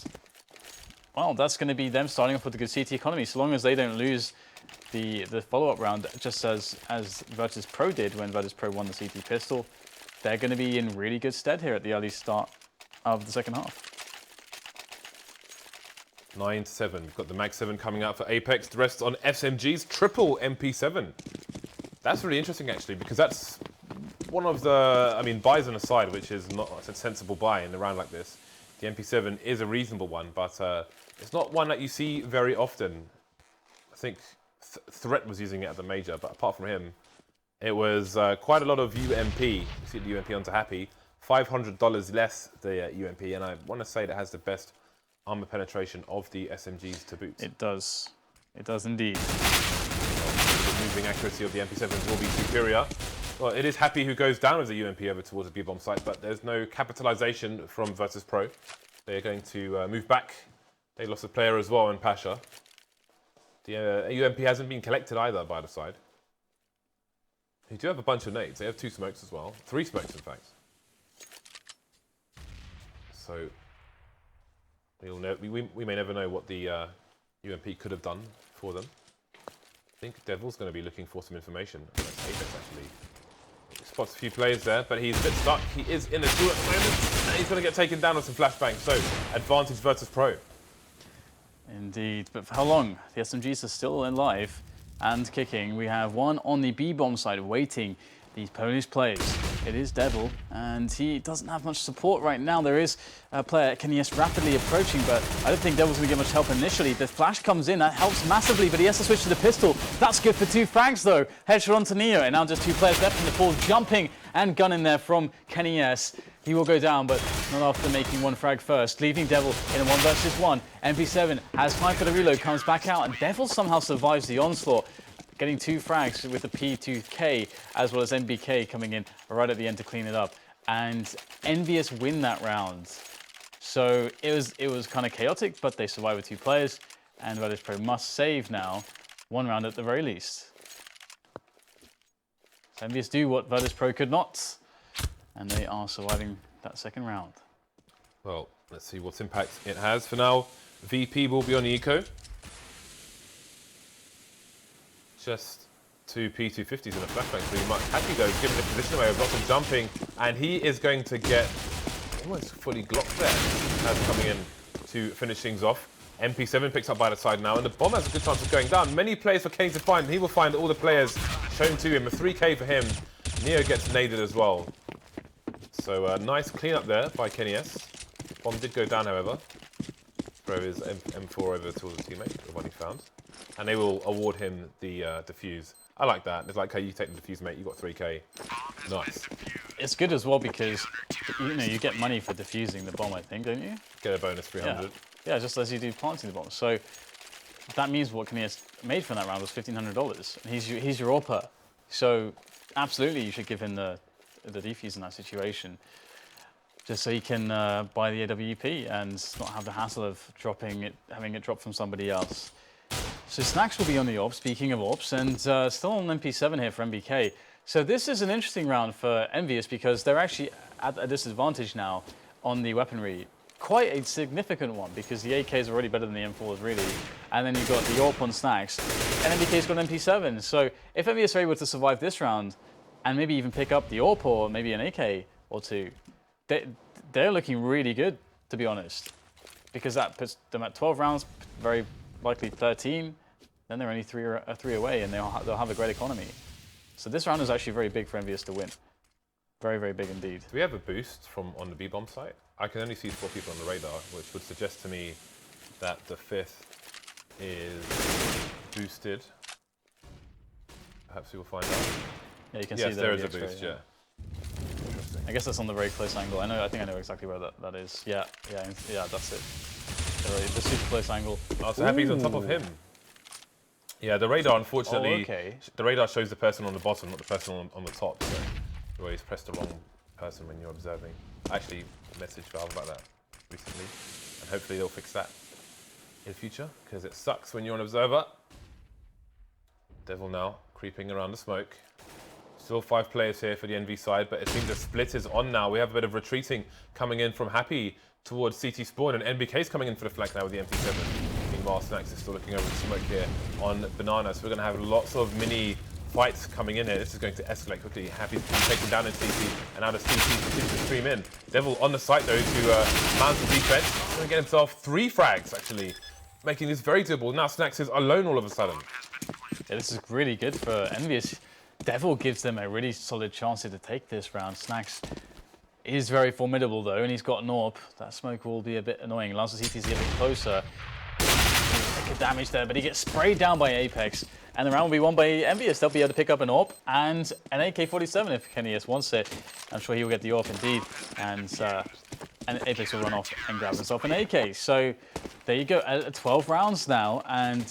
well, that's going to be them starting off with a good CT economy, so long as they don't lose the follow-up round, just as VirtusPro did when VirtusPro won the CT pistol. They're going to be in really good stead here at the early start of the second half. 9-7. We've got the Mag 7 coming out for Apex. The rest on SMG's triple MP7. That's really interesting, actually, because that's one of the, I mean, buys on aside, which is not a sensible buy in a round like this. The MP7 is a reasonable one, but it's not one that you see very often. I think Threat was using it at the major, but apart from him, it was quite a lot of UMP. You see the UMP onto Happy. $500 less the UMP, and I want to say that has the best armor penetration of the SMGs to boot. It does. It does indeed. The moving accuracy of the MP7s will be superior. Well, it is Happy who goes down with the UMP over towards the B-bomb site, but there's no capitalization from VirtusPro. They are going to move back. They lost a player as well in Pasha. The UMP hasn't been collected either by the side. They do have a bunch of nades. They have 2 smokes as well. 3 smokes, in fact. So we may never know what the UMP could have done for them. I think Devil's going to be looking for some information. Apex actually spots a few players there, but he's a bit stuck. He is in a duel at the moment, and he's going to get taken down with some flashbangs. So, advantage VirtusPro. Indeed, but for how long? The SMGs are still alive and kicking. We have one on the B-bomb side waiting. These Polish plays. It is Devil, and he doesn't have much support right now. There is a player, KES, rapidly approaching, but I don't think Devil's going to get much help initially. The flash comes in, that helps massively, but he has to switch to the pistol. That's good for 2 frags, though. Headshot onto Neo, and now just 2 players left in the pool, jumping and gunning there from KES. He will go down, but not after making 1 frag first, leaving Devil in a 1 versus 1. MP7 has time for the reload, comes back out, and Devil somehow survives the onslaught. getting 2 frags with the P2K, as well as NBK coming in right at the end to clean it up. And EnVyUs win that round. So it was kind of chaotic, but they survived with 2 players, and VirtusPro must save now, 1 round at the very least. So EnVyUs do what VirtusPro could not, and they are surviving that second round. Well, let's see what impact it has. For now, VP will be on eco. Just 2 P250s in a flashbang pretty much. Happy though, giving the position away, lots of jumping, and he is going to get almost fully glocked there. As coming in to finish things off. MP7 picks up by the side now, and the bomb has a good chance of going down. Many players for Kane to find. He will find all the players shown to him. A 3K for him. Neo gets naded as well. So a nice cleanup there by KennyS. Bomb did go down, however. Throw his M4 over towards the teammate, the one he found. And they will award him the defuse. I like that. It's like, hey, you take the defuse, mate. You got 3K. Nice. It's good as well because you get money for defusing the bomb, I think, don't you? Get a bonus 300. Yeah, just as you do planting the bomb. So that means what KennyS made from that round was $1,500. And he's your AWPer. So absolutely, you should give him the defuse in that situation, just so he can buy the AWP and not have the hassle of having it dropped from somebody else. So Snax will be on the AWP, speaking of AWPs, and still on MP7 here for NBK. So this is an interesting round for EnVyUs because they're actually at a disadvantage now on the weaponry. Quite a significant one because the AK is already better than the M4s really. And then you've got the AWP on Snax, and NBK's got an MP7. So if EnVyUs are able to survive this round and maybe even pick up the AWP or maybe an AK or 2, they're looking really good, to be honest. Because that puts them at 12 rounds, very likely 13. Then they're only 3 away, and they'll have a great economy. So this round is actually very big for EnVyUs to win. Very, very big indeed. Do we have a boost on the B-bomb site? I can only see 4 people on the radar, which would suggest to me that the 5th is boosted. Perhaps we will find out. Yeah, you can see yes, there is a boost, yeah. Interesting. I guess that's on the very close angle. I think I know exactly where that is. Yeah, that's it. The super close angle. Oh, so Happy's on top of him. Yeah, the radar, unfortunately, the radar shows the person on the bottom, not the person on the top. So you always press the wrong person when you're observing. I actually messaged Valve about that recently, and hopefully they'll fix that in the future, because it sucks when you're an observer. Devil now creeping around the smoke. Still 5 players here for the EnVy side, but it seems the split is on now. We have a bit of retreating coming in from Happy towards CT spawn, and NBK's coming in for the flank now with the MP7. Meanwhile, Snax is still looking over the smoke here on Banana, so we're going to have lots of mini fights coming in here. This is going to escalate quickly. Happy's being taken down in CT, and now the CT continues to stream in. Devil on the site though to mount the defense. He's going to get himself 3 frags actually, making this very doable. Now Snax is alone all of a sudden. Yeah, this is really good for EnVyUs. Devil gives them a really solid chance to take this round. Snax is very formidable though, and he's got an AWP. That smoke will be a bit annoying. Allows the CTs to get a bit closer. Good damage there, but he gets sprayed down by Apex. And the round will be won by EnVyUs. They'll be able to pick up an AWP and an AK-47 if KennyS wants it. I'm sure he will get the AWP indeed. And Apex will run off and grab himself an AK. So there you go, 12 rounds now. And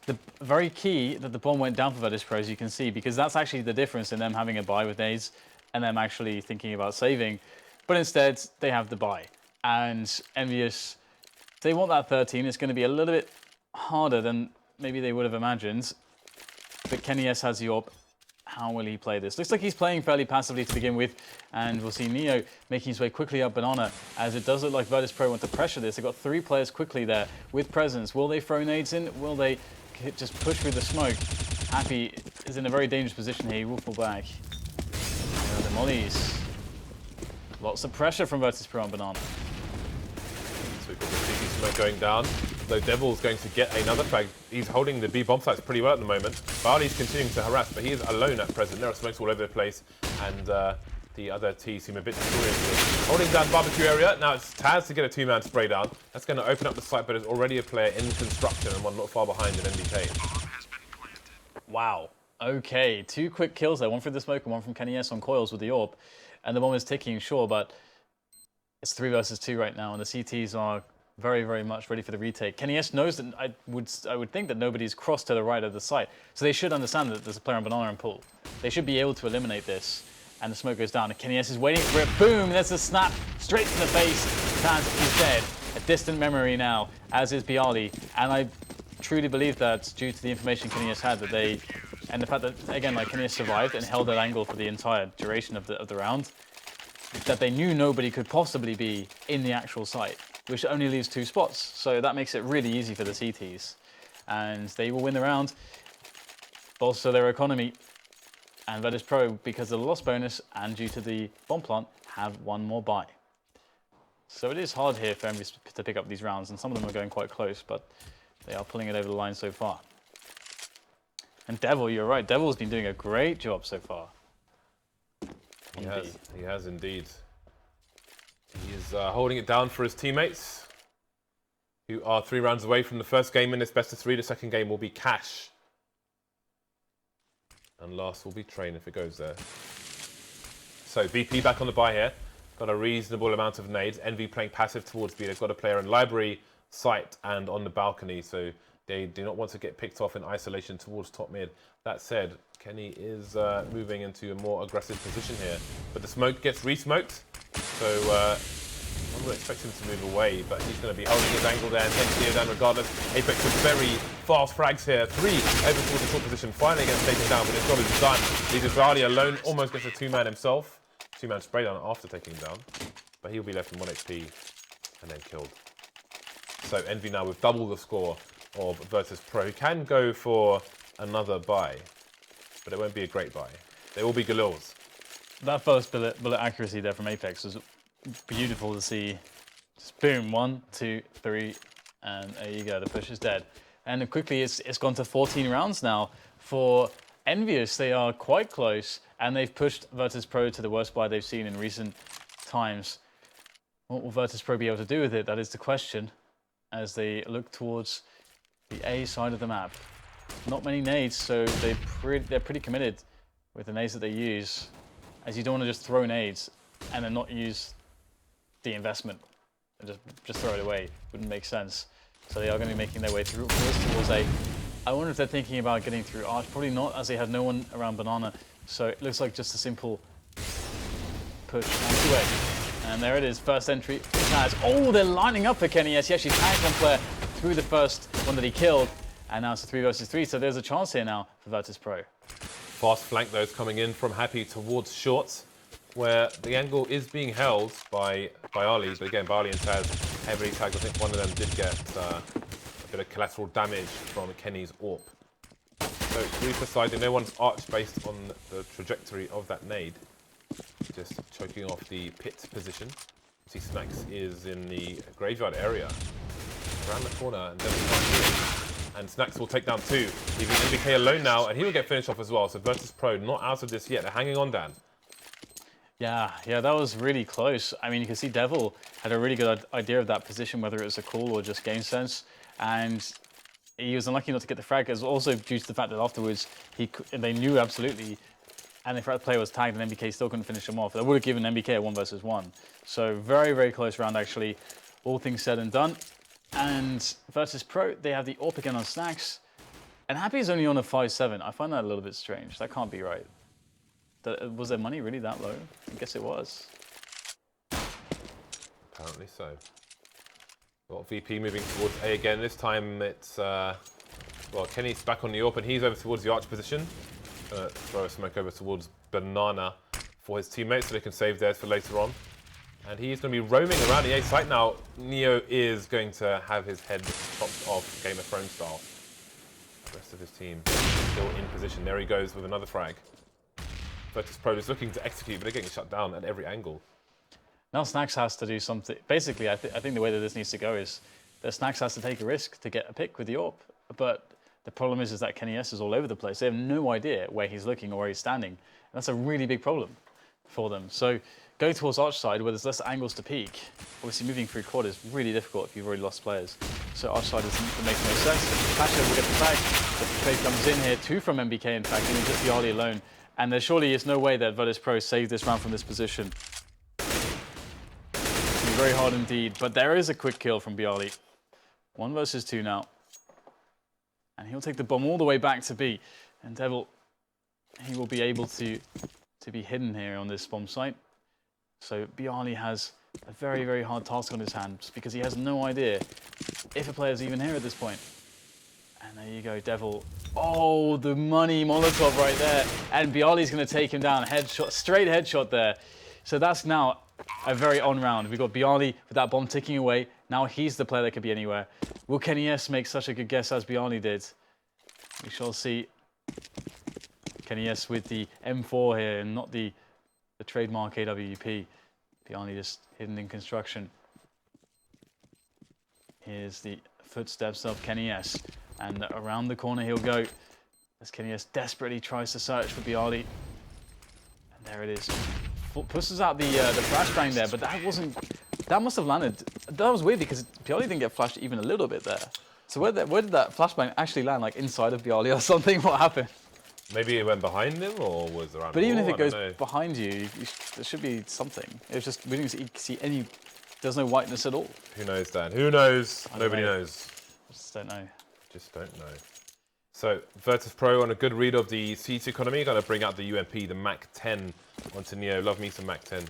the very key that the bomb went down for VirtusPro, as you can see, because that's actually the difference in them having a buy with nades and them actually thinking about saving. But instead, they have the buy. And EnVyUs, they want that 13. It's going to be a little bit harder than maybe they would have imagined. But KennyS has the AWP. How will he play this? Looks like he's playing fairly passively to begin with. And we'll see Neo making his way quickly up Banana, as it does look like VirtusPro want to pressure this. They've got 3 players quickly there with presence. Will they throw nades in? Will they just push through the smoke? Happy is in a very dangerous position here. He will fall back. The mollies. Lots of pressure from VirtusPro on Banana. So we've got the CT smoke going down. So Devil's going to get another frag. He's holding the B bomb sites pretty well at the moment. Byali's continuing to harass, but he is alone at present. There are smokes all over the place, and the other T seem a bit disoriented. Holding down barbecue area. Now it's TaZ to get a 2-man spray down. That's going to open up the site, but there's already a player in construction and one not far behind in NBK. Wow. Okay, 2 quick kills there. One from the smoke and one from KennyS on coils with the AWP. And the bomb is ticking, sure, but it's 3 versus 2 right now, and the CTs are very, very much ready for the retake. KennyS knows that I would think that nobody's crossed to the right of the site, so they should understand that there's a player on banana and pool. They should be able to eliminate this, and the smoke goes down. And KennyS is waiting for it. Boom! There's a snap straight to the face. TaZ is dead. A distant memory now, as is byali. And I truly believe that due to the information KennyS had, that they, and the fact that again, like KennyS survived and held that angle for the entire duration of the round, that they knew nobody could possibly be in the actual site, which only leaves 2 spots. So that makes it really easy for the CTs. And they will win the round, bolster their economy. And VirtusPro, because of the loss bonus and due to the bomb plant, have 1 more buy. So it is hard here for EnVy to pick up these rounds, and some of them are going quite close, but they are pulling it over the line so far. And Devil, you're right, Devil's been doing a great job so far. He has indeed. He is holding it down for his teammates, who are 3 rounds away from the first game in this best of 3. The second game will be Cash. And last will be Train if it goes there. So VP back on the buy here. Got a reasonable amount of nades. EnVy playing passive towards B. They've got a player in library, site, and on the balcony. So they do not want to get picked off in isolation towards top mid. That said, Kenny is moving into a more aggressive position here. But the smoke gets re-smoked. So one would expect him to move away, but he's going to be holding his angle there and taking Neo down regardless. Apex with very fast frags here. 3 over towards the short position. Finally gets taken down, but his job is done. Leaves byali alone, almost gets a 2-man himself. 2-man spray down after taking him down. But he'll be left in 1 HP and then killed. So EnVy now with double the score of VirtusPro, who can go for another buy, but it won't be a great buy. There will be galores. That first bullet accuracy there from Apex was beautiful to see. Just boom, 1, 2, 3, and there you go, the push is dead. And quickly it's gone to 14 rounds now. For EnVyUs, they are quite close, and they've pushed VirtusPro to the worst buy they've seen in recent times. What will VirtusPro be able to do with it? That is the question, as they look towards the A side of the map. Not many nades, so they're pretty committed with the nades that they use, as you don't want to just throw nades and then not use the investment and just throw it away. Wouldn't make sense. So they are going to be making their way through towards A. I wonder if they're thinking about getting through Arch. Probably not, as they have no one around Banana. So it looks like just a simple push onto A. And there it is, first entry. TaZ. Oh, they're lining up for KennyS. He actually tagged one player through the first one that he killed. And now it's a 3 versus 3. So there's a chance here now for VirtusPro. Fast flank those coming in from Happy towards short, where the angle is being held by byali. But again, byali and TaZ heavily tagged. I think one of them did get a bit of collateral damage from Kenny's AWP. So re-deciding, no one's arched based on the trajectory of that nade. Just choking off the pit position. See, Snax is in the graveyard area. Around the corner, and Snax will take down 2. Leaving NBK alone now, and he will get finished off as well. So VirtusPro not out of this yet. They're hanging on, Dan. Yeah, that was really close. I mean, you can see Devil had a really good idea of that position, whether it was a call or just game sense. And he was unlucky not to get the frag. It was also due to the fact that afterwards they knew absolutely, and if that player was tagged and NBK still couldn't finish him off, that would have given NBK a 1 versus 1. So very, very close round actually, all things said and done. And VirtusPro, they have the AWP again on Snax. And Happy is only on a 5-7. I find that a little bit strange. That can't be right. Was their money really that low? I guess it was. Apparently so. Got VP moving towards A again. This time it's, well, Kenny's back on the AWP and he's over towards the arch position. Throw a smoke over towards Banana for his teammates so they can save theirs for later on. And he's going to be roaming around the A site now. Neo is going to have his head chopped off Game of Thrones style. The rest of his team still in position. There he goes with another frag. VirtusPro is looking to execute, but they're getting shut down at every angle. Now Snax has to do something. Basically, I think the way that this needs to go is that Snax has to take a risk to get a pick with the AWP. But the problem is that KennyS is all over the place. They have no idea where he's looking or where he's standing. And that's a really big problem for them. So going towards Arch side, where there's less angles to peek, obviously moving through quad is really difficult if you've already lost players. So Arch side makes no sense. pasha will get the tag. The trade comes in here, 2 from NBK in fact, and just byali alone. And there surely is no way that VirtusPro saved this round from this position. very hard indeed. But there is a quick kill from byali. 1 versus 2 now. And he'll take the bomb all the way back to B. And Devil, he will be able to be hidden here on this bomb site. So byali has a very, very hard task on his hands because he has no idea if a player's even here at this point. And there you go, Devil. Oh, the money Molotov right there. And byali's going to take him down. Headshot, straight headshot there. So that's now a very on round. We've got byali with that bomb ticking away. Now he's the player that could be anywhere. Will KennyS make such a good guess as byali did? We shall see. KennyS with the M4 here and not the trademark AWP. byali just hidden in construction. Here's the footsteps of KennyS. And around the corner he'll go as KennyS desperately tries to search for byali. And there it is. Pushes out the flashbang there, but that must have landed. That was weird because byali didn't get flashed even a little bit there. So where did that flashbang actually land? Like inside of byali or something? What happened? Maybe it went behind him or was around. But even if it goes behind you, there should be something. It was just we didn't see any. There's no whiteness at all. Who knows, Dan? Who knows? Nobody knows. I just don't know. Just don't know. So VirtusPro on a good read of the CT economy, going to bring out the UMP, the Mac 10 onto Neo. Love me some Mac 10.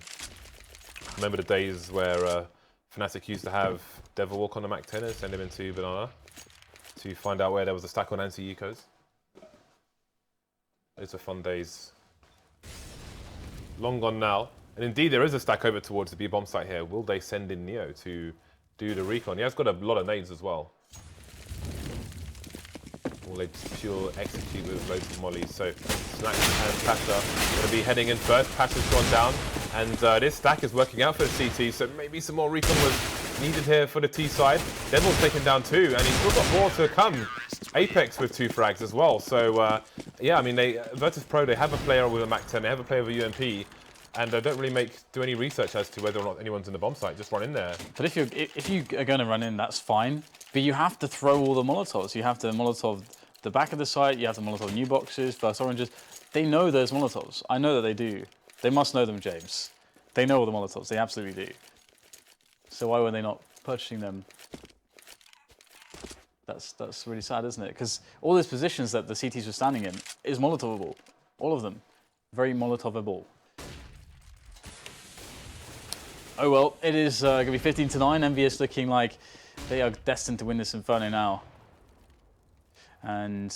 Remember the days where Fnatic used to have Devil walk on the Mac 10 and send him into Banana to find out where there was a stack on anti-ecos. Those are fun days. Long gone now. And indeed, there is a stack over towards the B bomb site here. Will they send in Neo to do the recon? He has got a lot of nades as well. Will they just pure execute with loads of mollies? So Snax and Pasha going to be heading in first. Pasha's gone down. And this stack is working out for the CT, so maybe some more recon was needed here for the T side. Devil's taken down 2, and he's still got more to come. Apex with 2 frags as well. So yeah, I mean, VirtusPro, they have a player with a Mac 10, they have a player with a UMP, and they don't really do any research as to whether or not anyone's in the bomb site. Just run in there. But if you are going to run in, that's fine. But you have to throw all the Molotovs. You have to Molotov the back of the site. You have to Molotov new boxes, first oranges. They know there's Molotovs. I know that they do. They must know them, James. They know all the Molotovs. They absolutely do. So why were they not purchasing them? That's really sad, isn't it? Because all these positions that the CTs were standing in is Molotovable. All of them. Very Molotovable. Oh well, it is going to be 15-9. EnVy is looking like they are destined to win this Inferno now. And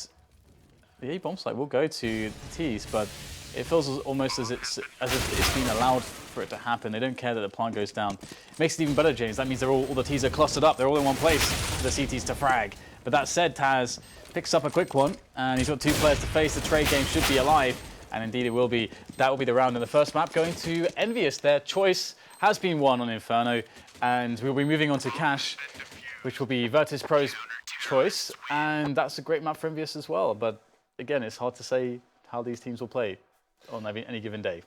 the A bomb site will go to the T's, but it feels almost as if it's been allowed for it to happen. They don't care that the plant goes down. It makes it even better, James. That means all the T's are clustered up. They're all in one place for the CTs to frag. But that said, TaZ picks up a quick one, and he's got 2 players to face. The trade game should be alive, and indeed it will be. That will be the round in the first map going to EnVy. Their choice has been won on Inferno, and we'll be moving on to Cash, which will be VirtusPro's choice, and that's a great map for EnVy as well. But again, it's hard to say how these teams will play on any given day.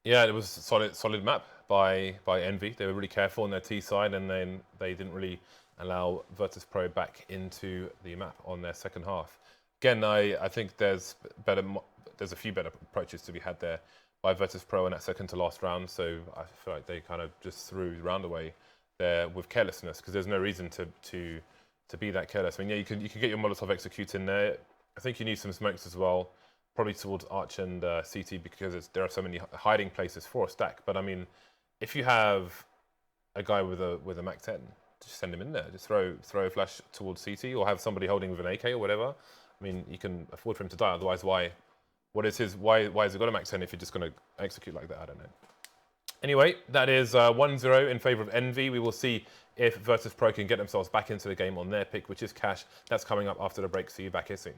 Yeah, it was a solid map by EnVy. They were really careful on their T side, and then they didn't really allow VirtusPro back into the map on their second half. Again, I think there's a few better approaches to be had there by VirtusPro in that second to last round. So I feel like they kind of just threw the round away there with carelessness, because there's no reason to be that careless. I mean, yeah, you can get your Molotov execute in there. I think you need some smokes as well, probably towards Arch and CT, because there are so many hiding places for a stack. But I mean, if you have a guy with a Mac 10, just send him in there. Just throw a flash towards CT, or have somebody holding with an AK or whatever. I mean, you can afford for him to die. Otherwise, why has he got a Mac 10 if you're just going to execute like that? I don't know. Anyway, that is 1-0 in favor of EnVy. We will see if VirtusPro can get themselves back into the game on their pick, which is Cash. That's coming up after the break. See you back here soon.